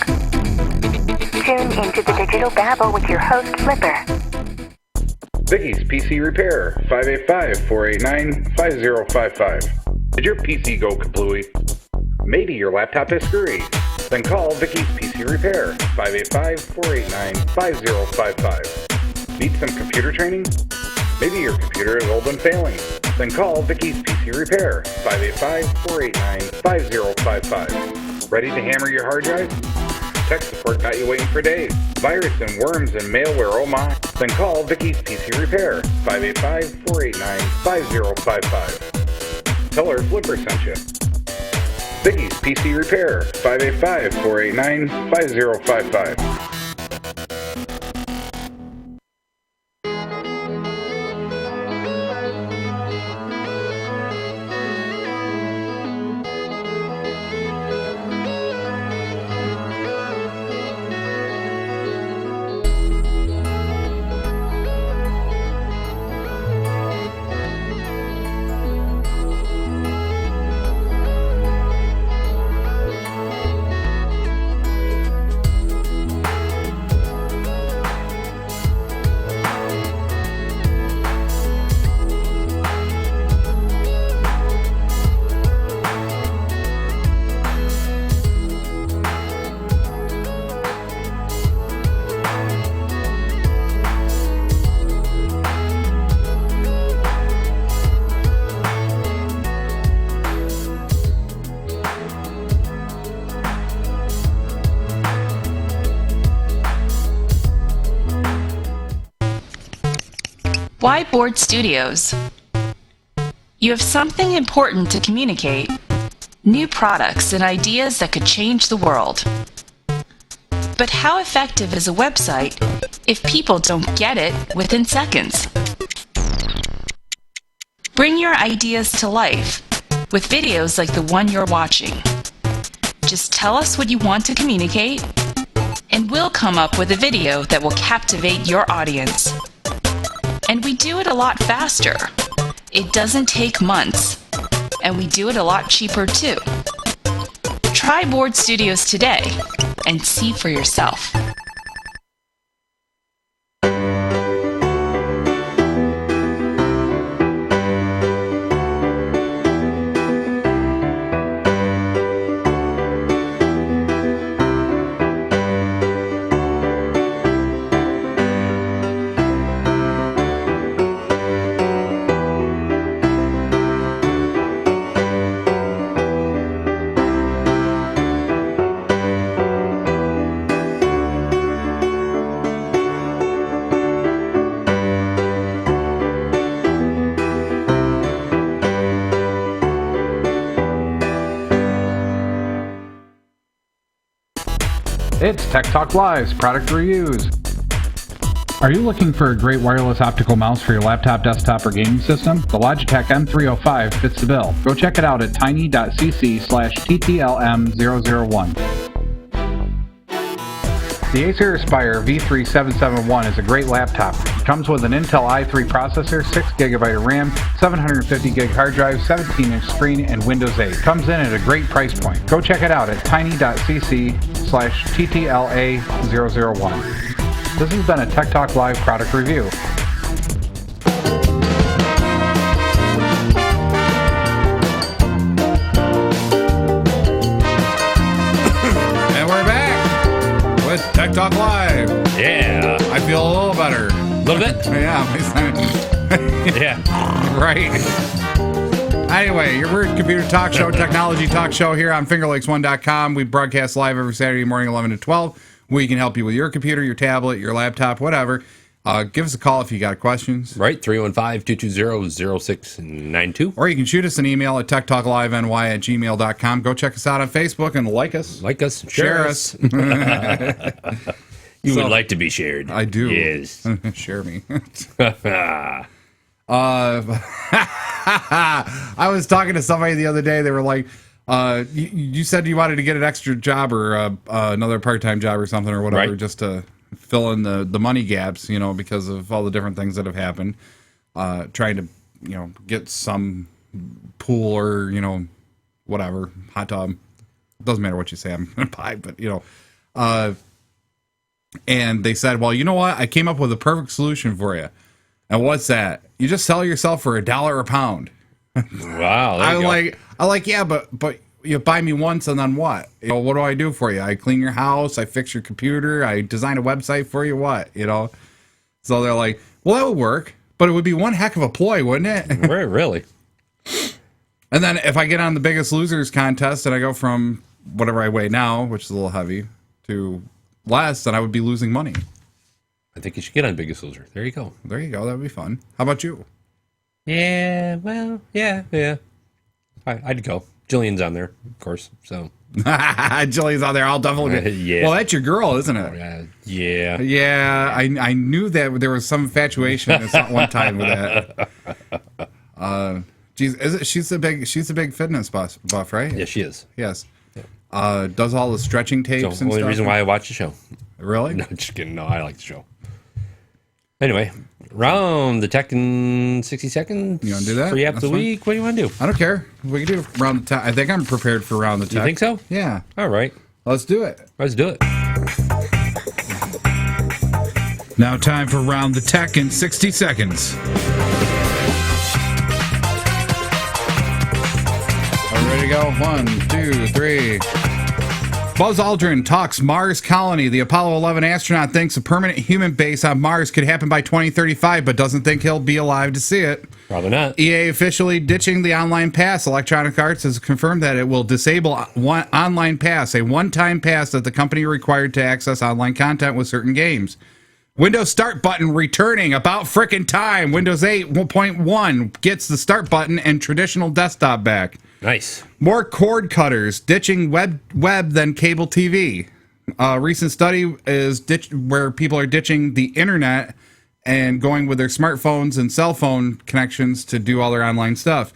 Tune into the Digital Babble with your host, Flipper. Vicky's PC Repair, 585-489-5055. Did your PC go kablooey? Maybe your laptop is screwy? Then call Vicky's PC Repair, 585-489-5055. Need some computer training? Maybe your computer is old and failing? Then call Vicky's PC Repair, 585-489-5055. Ready to hammer your hard drive? Tech support got you waiting for days. Virus and worms and malware, oh my. Then call Vicky's PC Repair, 585-489-5055. Tell her Flipper sent you. Vicky's PC Repair, 585-489-5055. Whiteboard Studios. You have something important to communicate. New products and ideas that could change the world. But how effective is a website if people don't get it within seconds? Bring your ideas to life with videos like the one you're watching. Just tell us what you want to communicate, and we'll come up with a video that will captivate your audience. And we do it a lot faster. It doesn't take months. And we do it a lot cheaper too. Try Board Studios today and see for yourself. It's Tech Talk Live's product reviews. Are you looking for a great wireless optical mouse for your laptop, desktop, or gaming system? The Logitech M305 fits the bill. Go check it out at tiny.cc/TTLM001. The Acer Aspire V3771 is a great laptop. It comes with an Intel i3 processor, 6GB of RAM, 750GB hard drive, 17-inch screen, and Windows 8. Comes in at a great price point. Go check it out at tiny.cc/TTLA001. This has been a Tech Talk Live product review. Tech Talk Live. Yeah. I feel a little better. A little bit? Yeah. Yeah. Right. Anyway, your weird computer talk show, technology talk show here on fingerlakes1.com. We broadcast live every Saturday morning, 11 to 12. We can help you with your computer, your tablet, your laptop, whatever. Give us a call if you got questions. Right, 315-220-0692. Or you can shoot us an email at techtalkliveny@gmail.com. Go check us out on Facebook and like us. Like us. Share us. You would like to be shared. I do. Yes. Share me. I was talking to somebody the other day. They were like, you said you wanted to get an extra job or another part-time job or something or whatever, right, just to fill in the money gaps, because of all the different things that have happened. Trying to, get some pool or, whatever, hot tub. Doesn't matter what you say, I'm going to buy, but, and they said, well, you know what? I came up with a perfect solution for you. And what's that? You just sell yourself for $1 a pound. Wow. I'm like, yeah, but you buy me once and then what? What do I do for you? I clean your house. I fix your computer. I design a website for you. What? So they're like, well, that would work, but it would be one heck of a ploy, wouldn't it? Right, really. And then if I get on the Biggest Losers contest and I go from whatever I weigh now, which is a little heavy, to less, then I would be losing money. I think you should get on Biggest Loser. There you go. There you go. That would be fun. How about you? Yeah, well, yeah. I'd go. Jillian's on there, of course, so. Jillian's on there. I'll definitely. Yeah. Well, that's your girl, isn't it? Yeah. Yeah, I knew that there was some infatuation at one time with that. She's a big fitness buff, right? Yeah, she is. Yes. Does all the stretching tapes So, and stuff. only reason why I watch the show. Really? No, just kidding. No, I like the show. Anyway, round the tech in 60 seconds. You want to do that? Free app of the week. What do you want to do? I don't care. We can do round the tech. I think I'm prepared for round the tech. You think so? Yeah. All right. Let's do it. Let's do it. Now time for round the tech in 60 seconds. Are we ready to go? 1, 2, 3. Buzz Aldrin talks Mars colony. The Apollo 11 astronaut thinks a permanent human base on Mars could happen by 2035, but doesn't think he'll be alive to see it. Probably not. EA officially ditching the online pass. Electronic Arts has confirmed that it will disable one online pass, a one-time pass that the company required to access online content with certain games. Windows Start button returning about frickin' time. Windows 8.1 gets the Start button and traditional desktop back. Nice. More cord cutters ditching web than cable TV. A recent study is where people are ditching the internet and going with their smartphones and cell phone connections to do all their online stuff.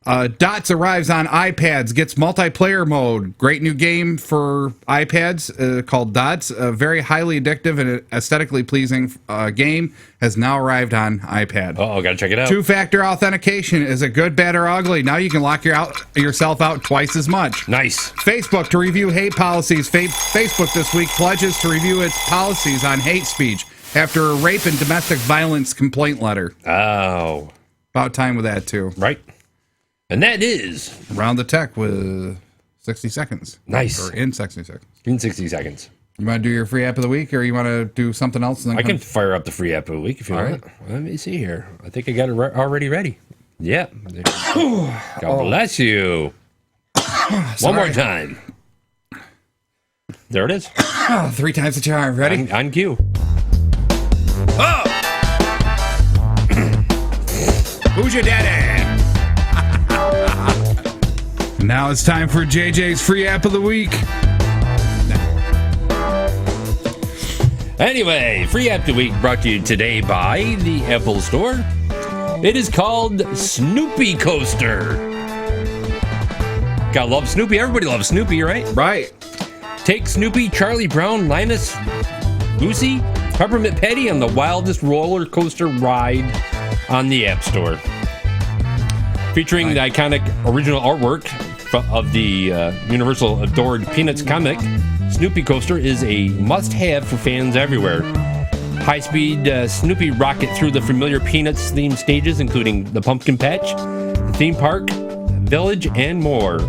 Dots arrives on iPads, gets multiplayer mode. Great new game for iPads called Dots. A very highly addictive and aesthetically pleasing game has now arrived on iPad. Oh, gotta check it out. Two-factor authentication. Is it good, bad, or ugly? Now you can lock yourself out twice as much. Nice. Facebook to review hate policies. Facebook this week pledges to review its policies on hate speech after a rape and domestic violence complaint letter. Oh. About time with that, too. Right. And that is Round the Tech with 60 seconds. Nice. Or in 60 seconds. in 60 seconds. You want to do your free app of the week, or you want to do something else? And then I can fire up the free app of the week if you All want. Let me see here. I think I got it already ready. Yeah. God bless you. One more time. There it is. 3 times the charm. Ready? On cue. Oh! Who's your daddy? Now it's time for JJ's free app of the week. Anyway, free app of the week brought to you today by the Apple Store. It is called Snoopy Coaster. Gotta love Snoopy. Everybody loves Snoopy, right? Right. Take Snoopy, Charlie Brown, Linus, Lucy, Peppermint Patty on the wildest roller coaster ride on the App Store. Featuring the iconic original artwork of the Universal adored Peanuts comic, Snoopy Coaster is a must-have for fans everywhere. High-speed Snoopy rocket through the familiar Peanuts-themed stages, including the Pumpkin Patch, the theme park, village, and more.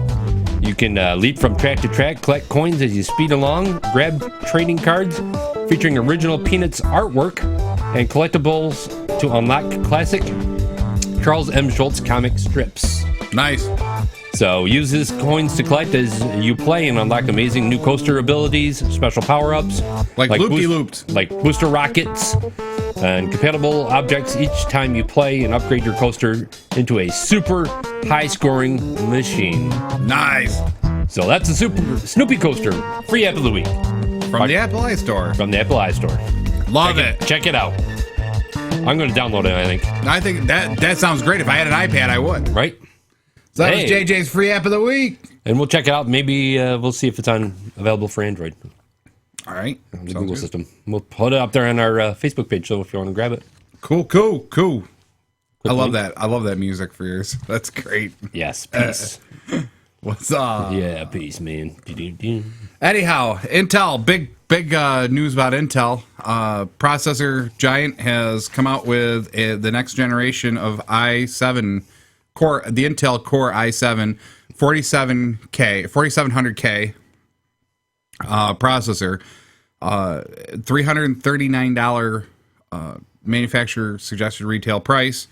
You can leap from track to track, collect coins as you speed along, grab trading cards featuring original Peanuts artwork, and collectibles to unlock classic Charles M. Schultz comic strips. Nice. So use these coins to collect as you play and unlock amazing new coaster abilities, special power-ups, Like loopy-loops. like booster rockets, and compatible objects each time you play and upgrade your coaster into a super high-scoring machine. Nice. So that's the Super Snoopy Coaster free app of the week From the Apple iStore. from the Apple iStore. Love it. Check it out. I'm going to download it, I think. I think that sounds great. If I had an iPad, I would. Right? So that was Hey. JJ's free app of the week. And we'll check it out. Maybe we'll see if it's available for Android. All right. The Sounds Google good. system. We'll put it up there on our Facebook page, so if you want to grab it. Cool. I love that. I love that music for yours. That's great. Yes, peace. What's up? Yeah, peace, man. Do-do-do. Anyhow, Intel, big news about Intel. Processor giant has come out with the next generation of i7 core, the Intel Core i7 4700K processor. $339 manufacturer suggested retail price.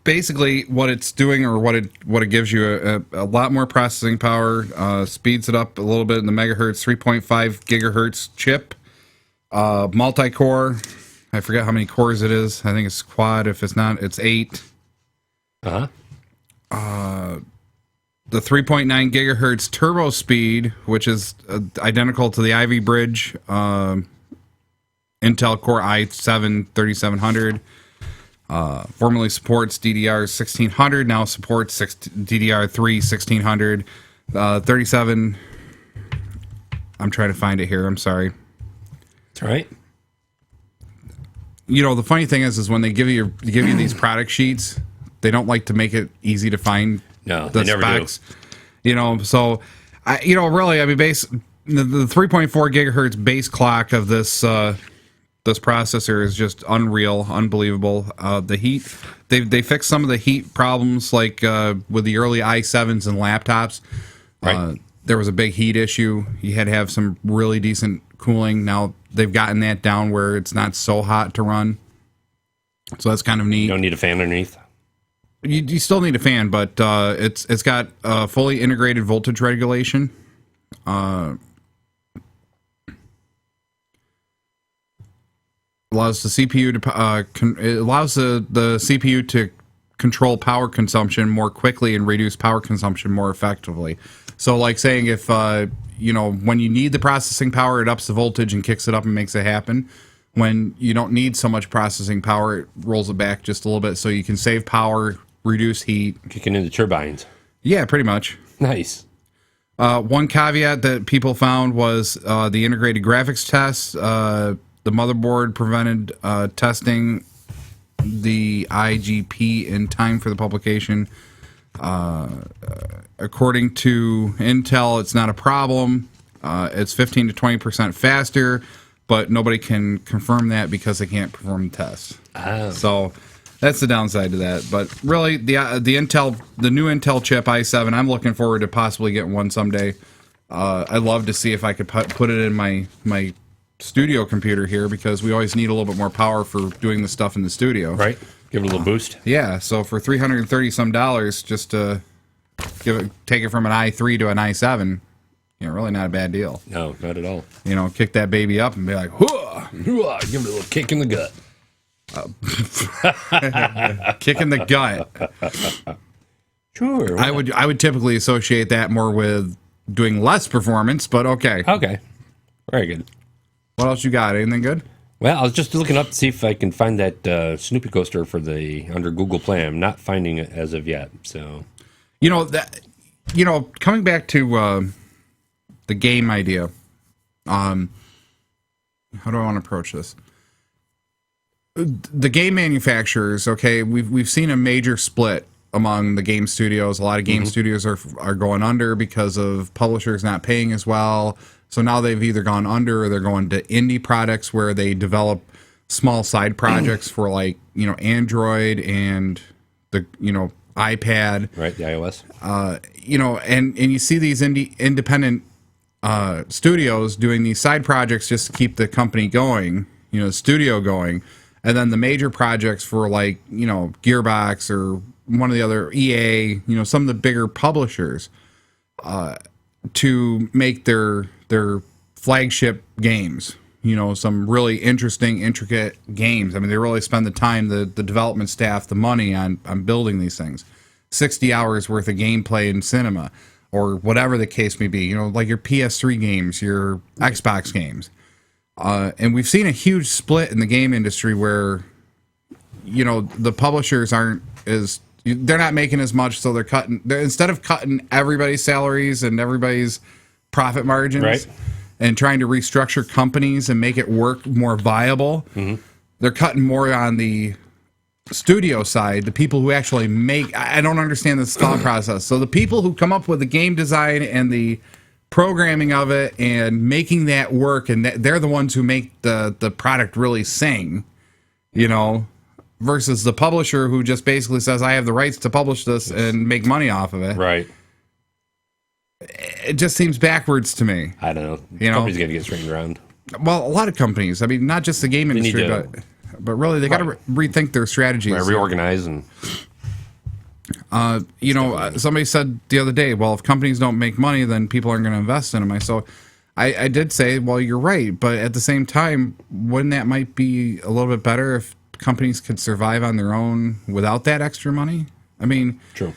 Basically, what it's doing, or what it gives you, a lot more processing power, speeds it up a little bit in the megahertz, 3.5 gigahertz chip, multi-core. I forget how many cores it is. I think it's quad. If it's not, it's 8. Uh-huh. The 3.9 gigahertz turbo speed, which is identical to the Ivy Bridge Intel Core i7 3700. Formerly supports DDR 1600, now supports DDR3 1600. 37. I'm trying to find it here. I'm sorry. That's all right. You know, the funny thing is when they give you these product sheets, they don't like to make it easy to find. No, the they never specs. You know, so really, I mean, the 3.4 gigahertz base clock of this processor is just unreal, unbelievable. The heat, they fixed some of the heat problems, like with the early i7s and laptops. Right. There was a big heat issue. You had to have some really decent cooling. Now they've gotten that down where it's not so hot to run. So that's kind of neat. You don't need a fan underneath. You still need a fan, but it's got fully integrated voltage regulation. Allows the CPU to it allows the CPU to control power consumption more quickly and reduce power consumption more effectively. So, like saying if when you need the processing power, it ups the voltage and kicks it up and makes it happen. When you don't need so much processing power, it rolls it back just a little bit, so you can save power, reduce heat. Kicking into turbines. Yeah, pretty much. Nice. One caveat that people found was the integrated graphics test. The motherboard prevented testing the IGP in time for the publication. According to Intel, it's not a problem. It's 15 to 20% faster, but nobody can confirm that because they can't perform the test. Oh. So that's the downside to that. But really, the new Intel chip i7, I'm looking forward to possibly getting one someday. I'd love to see if I could put it in my studio computer here, because we always need a little bit more power for doing the stuff in the studio. Right. Give it a little boost. Yeah. So for $330 some, just to take it from an i3 to an i7, really not a bad deal. No, not at all. Kick that baby up and be like, whoa, Give it a little kick in the gut. kick in the gut. Sure. I would typically associate that more with doing less performance, but okay. Okay. Very good. What else you got? Anything good? Well, I was just looking up to see if I can find that Snoopy coaster for under Google Play. I'm not finding it as of yet. So, coming back to the game idea, how do I want to approach this? The game manufacturers, okay, we've seen a major split among the game studios. A lot of game studios are going under because of publishers not paying as well. So now they've either gone under or they're going to indie products where they develop small side projects for, like, you know, Android and the, you know, iPad. Right, the iOS. You know, and you see these independent studios doing these side projects just to keep the company going, you know, the studio going. And then the major projects for, like, you know, Gearbox or one of the other EA, you know, some of the bigger publishers to make their flagship games, you know, some really interesting, intricate games. I mean, they really spend the time, the development staff, the money on building these things. 60 hours worth of gameplay in cinema or whatever the case may be, you know, like your PS3 games, your Xbox games. And we've seen a huge split in the game industry where, you know, the publishers they're not making as much, so instead of cutting everybody's salaries and everybody's profit margins, right, and trying to restructure companies and make it work more viable, they're cutting more on the studio side, the people who actually make. I don't understand this thought process. So the people who come up with the game design and the programming of it and making that work, and they're the ones who make the product really sing, you know, versus the publisher who just basically says, I have the rights to publish this and make money off of it. Right. It just seems backwards to me. I don't know. You know? Company's got to get straightened around. Well, a lot of companies. I mean, not just the game industry, but really they got to rethink their strategies. Right, reorganize and... you know, somebody said the other day, well, if companies don't make money, then people aren't going to invest in them. So I did say, well, you're right. But at the same time, wouldn't that might be a little bit better if companies could survive on their own without that extra money? I mean, true.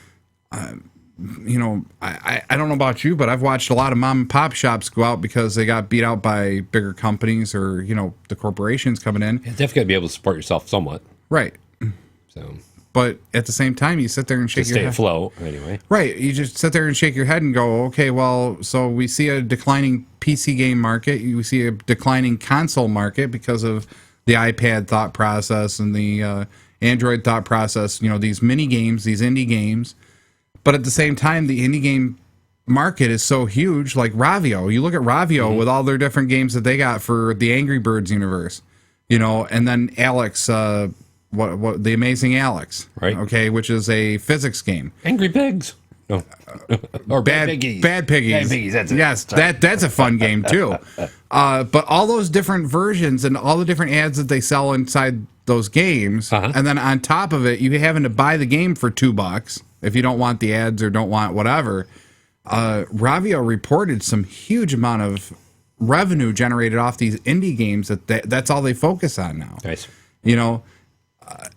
You know, I don't know about you, but I've watched a lot of mom and pop shops go out because they got beat out by bigger companies or, you know, the corporations coming in. You definitely got to be able to support yourself somewhat. Right. So... But at the same time, you sit there and shake your head. Stay afloat, anyway. Right. You just sit there and shake your head and go, okay, well, so we see a declining PC game market. You see a declining console market because of the iPad thought process and the Android thought process, you know, these mini games, these indie games. But at the same time, the indie game market is so huge, like Ravio. You look at Ravio with all their different games that they got for the Angry Birds universe, you know, and then Alex... What the Amazing Alex, right? Okay, which is a physics game. Angry Pigs, no, or Bad Piggies. Bad Piggies. Bad Piggies. That's it. Yes, that's a fun game too. But all those different versions and all the different ads that they sell inside those games, and then on top of it, you having to buy the game for $2 if you don't want the ads or don't want whatever. Ravio reported some huge amount of revenue generated off these indie games that's all they focus on now. Nice,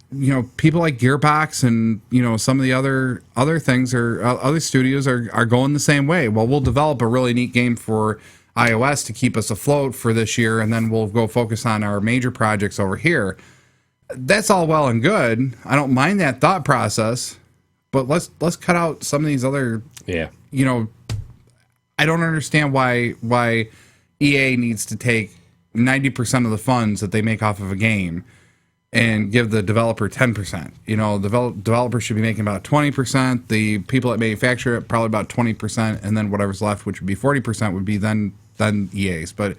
you know, people like Gearbox and, you know, some of the other things or other studios are going the same way. Well, we'll develop a really neat game for iOS to keep us afloat for this year, and then we'll go focus on our major projects over here. That's all well and good. I don't mind that thought process, but let's cut out some of these other. Yeah. You know, I don't understand why EA needs to take 90% of the funds that they make off of a game and give the developer 10%. You know, the developer should be making about 20%. The people that manufacture it probably about 20%, and then whatever's left, which would be 40%, would be then EA's. But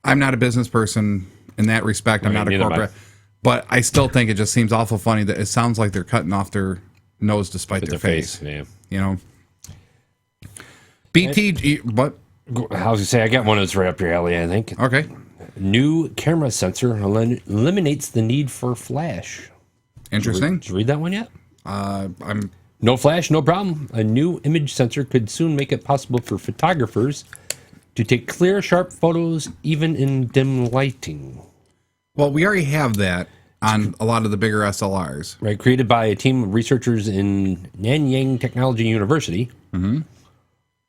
I'm not a business person in that respect. I'm not a corporate. But I still think it just seems awful funny that it sounds like they're cutting off their nose despite their face. Yeah. You know. BT, what? I was going to say, I got one that's right up your alley, I think. Okay. New camera sensor eliminates the need for flash. Interesting. Did you read that one yet? I'm No flash, no problem. A new image sensor could soon make it possible for photographers to take clear, sharp photos even in dim lighting. Well, we already have that on a lot of the bigger SLRs. Right, created by a team of researchers in Nanyang Technology University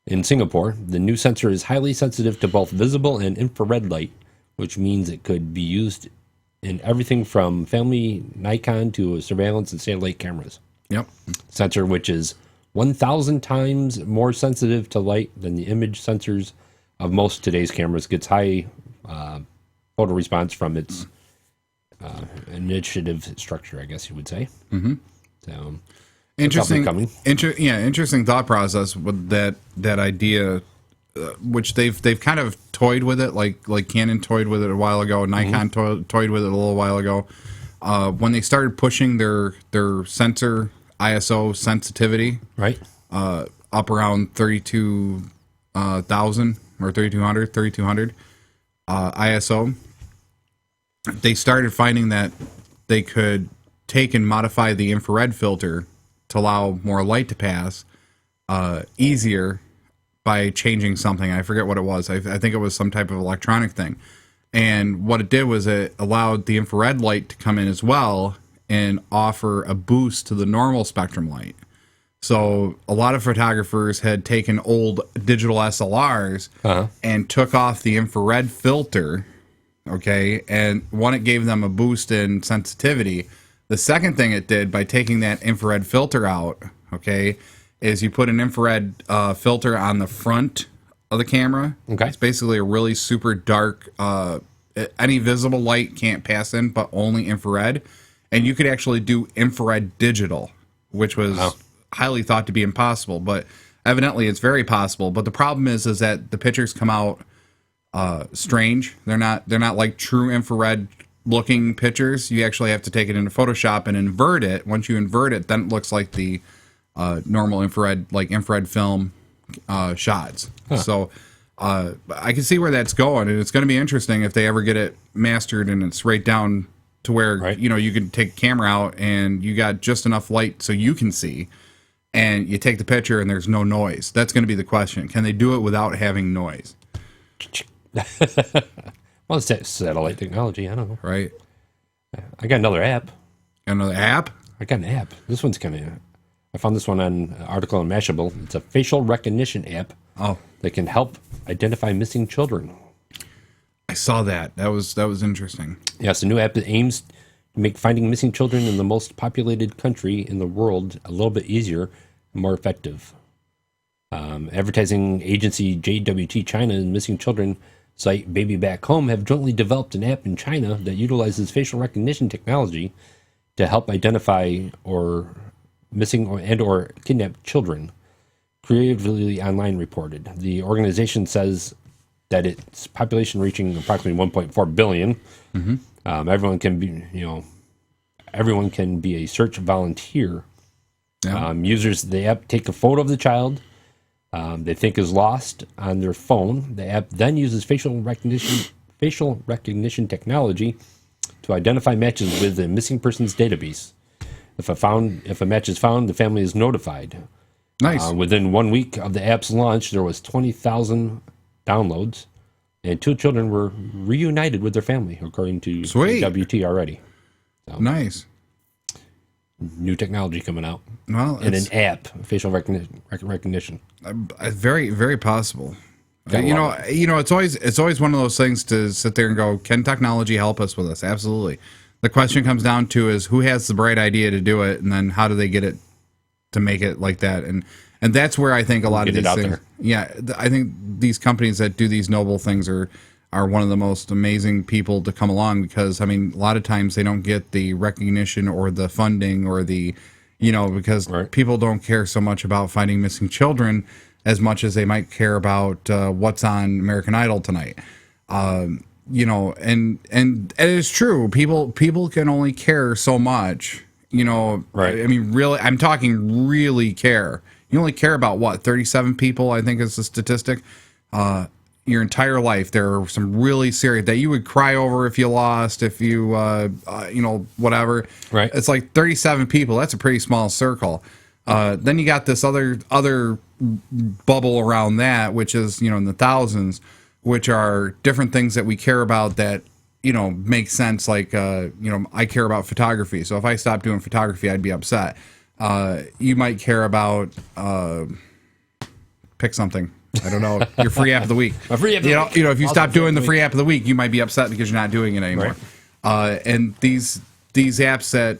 in Singapore. The new sensor is highly sensitive to both visible and infrared light, which means it could be used in everything from family Nikon to surveillance and satellite cameras. Yep. Sensor, which is 1,000 times more sensitive to light than the image sensors of most today's cameras, gets high photo response from its initiative structure, I guess you would say. Mm-hmm. So Interesting. coming. Interesting thought process with that idea, which they've kind of toyed with it, like Canon toyed with it a while ago, Nikon toyed with it a little while ago. When they started pushing their sensor ISO sensitivity, Right. Up around 32,000 or 3,200 ISO, they started finding that they could take and modify the infrared filter to allow more light to pass easier by changing something. I forget what it was. I think it was some type of electronic thing. And what it did was it allowed the infrared light to come in as well and offer a boost to the normal spectrum light. So a lot of photographers had taken old digital SLRs and took off the infrared filter, okay? And one, it gave them a boost in sensitivity. The second thing it did by taking that infrared filter out, okay, is you put an infrared filter on the front of the camera. Okay. It's basically a really super dark, any visible light can't pass in, but only infrared. And you could actually do infrared digital, which was highly thought to be impossible, but evidently it's very possible. But the problem is that the pictures come out strange. They're not like true infrared looking pictures. You actually have to take it into Photoshop and invert it. Once you invert it, then it looks like the normal infrared film shots. So I can see where that's going, and it's going to be interesting if they ever get it mastered and it's right down to where you can take a camera out and you got just enough light so you can see, and you take the picture and there's no noise. That's going to be the question. Can they do it without having noise? Well, it's satellite technology. I don't know. Right. I got another app. Another app? I got an app. This one's kind of... I found this one on an article on Mashable. It's a facial recognition app that can help identify missing children. I saw that. That was interesting. Yeah, it's a new app that aims to make finding missing children in the most populated country in the world a little bit easier and more effective. Advertising agency JWT China and missing children site Baby Back Home have jointly developed an app in China that utilizes facial recognition technology to help identify missing or kidnapped children. Creatively Online reported. The organization says that its population reaching approximately 1.4 billion. Everyone can be a search volunteer. Yeah. Users of the app take a photo of the child they think is lost on their phone. The app then uses facial recognition technology to identify matches with the missing person's database. If a match is found, the family is notified. Nice. Within 1 week of the app's launch, there was 20,000 downloads, and 2 children were reunited with their family, according to WT already. So, nice. New technology coming out. Well, and an app, facial recognition. Very, very possible. It's always one of those things to sit there and go, can technology help us with this? Absolutely. The question comes down to is who has the bright idea to do it, and then how do they get it to make it like that? And that's where I think a lot of these things. Yeah, I think these companies that do these noble things are one of the most amazing people to come along, because I mean, a lot of times they don't get the recognition or the funding or the, because people don't care so much about finding missing children as much as they might care about what's on American Idol tonight. And it is true. People can only care so much, Right. I mean, really, I'm talking really care. You only care about what, 37 people, I think is the statistic. Your entire life, there are some really serious that you would cry over if you lost, if you, whatever. Right. It's like 37 people. That's a pretty small circle. Then you got this other bubble around that, which is, in the thousands, which are different things that we care about that, make sense. Like, I care about photography. So if I stopped doing photography, I'd be upset. You might care about, pick something. I don't know, your free app of the week. If you stop doing the free app of the week, you might be upset because you're not doing it anymore. Right. And these apps that,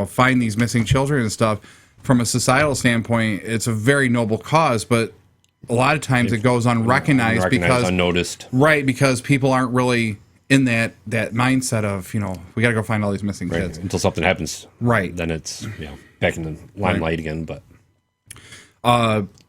find these missing children and stuff, from a societal standpoint, it's a very noble cause, but a lot of times it goes unrecognized because unnoticed. Right, because people aren't really in that mindset of, we got to go find all these missing Right. kids. Until something happens. Right. Then it's back in the limelight again. But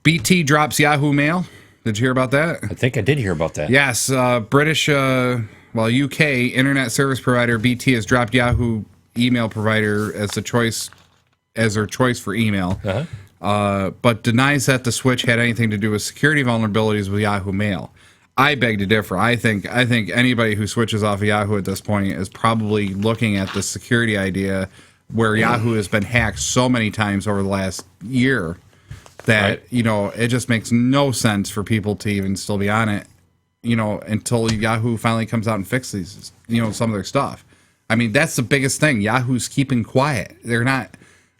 BT drops Yahoo Mail. Did you hear about that? I think I did hear about that. Yes. British, UK internet service provider BT has dropped Yahoo email provider as their choice for email. But denies that the switch had anything to do with security vulnerabilities with Yahoo Mail. I beg to differ. I think anybody who switches off of Yahoo at this point is probably looking at the security idea where Yahoo has been hacked so many times over the last year that, it just makes no sense for people to even still be on it, until Yahoo finally comes out and fixes, some of their stuff. I mean, that's the biggest thing. Yahoo's keeping quiet. They're not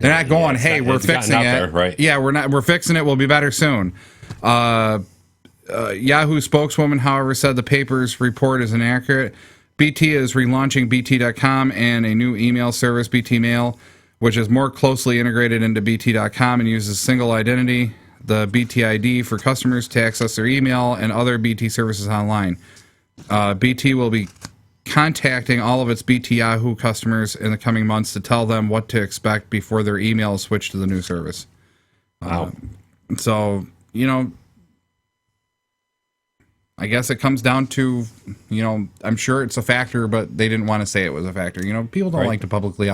going, hey, we're fixing it. There, right? Yeah, we're fixing it. We'll be better soon. Yahoo spokeswoman, however, said the paper's report is inaccurate. BT is relaunching BT.com and a new email service, BT Mail, which is more closely integrated into BT.com and uses single identity, the BT ID, for customers to access their email and other BT services online. BT will be contacting all of its BT Yahoo customers in the coming months to tell them what to expect before their emails switch to the new service. Wow. So, I guess it comes down to, I'm sure it's a factor, but they didn't want to say it was a factor. People don't like to publicly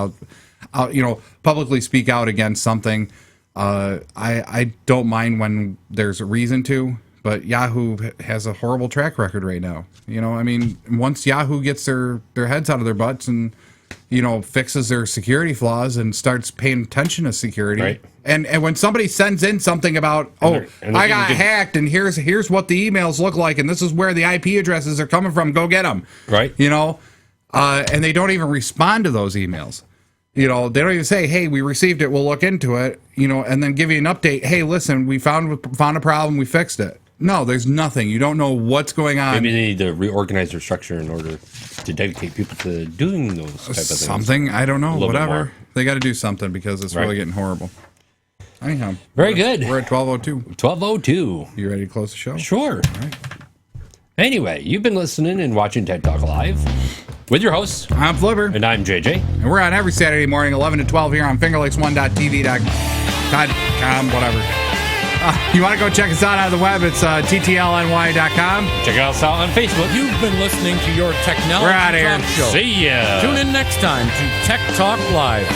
speak out against something. I don't mind when there's a reason to, but Yahoo has a horrible track record right now. Once Yahoo gets their heads out of their butts and, fixes their security flaws and starts paying attention to security. Right. And when somebody sends in something about, I got hacked and here's what the emails look like and this is where the IP addresses are coming from, go get them. Right. And they don't even respond to those emails. They don't even say, hey, we received it, we'll look into it, and then give you an update. Hey, listen, we found a problem, we fixed it. No, there's nothing. You don't know what's going on. Maybe they need to reorganize their structure in order to dedicate people to doing those type of things. Something, I don't know, bit whatever. more. They got to do something because it's really getting horrible. Anyhow. Very good. We're at 12:02. 12:02. You ready to close the show? Sure. All right. Anyway, you've been listening and watching Tech Talk Live with your hosts. I'm Flipper. And I'm JJ. And we're on every Saturday morning, 11 to 12 here on fingerlakes1.tv.com, whatever. You want to go check us out on the web, it's ttlny.com. Check us out on Facebook. You've been listening to your technology We're outta here. talk show. See ya. Tune in next time to Tech Talk Live.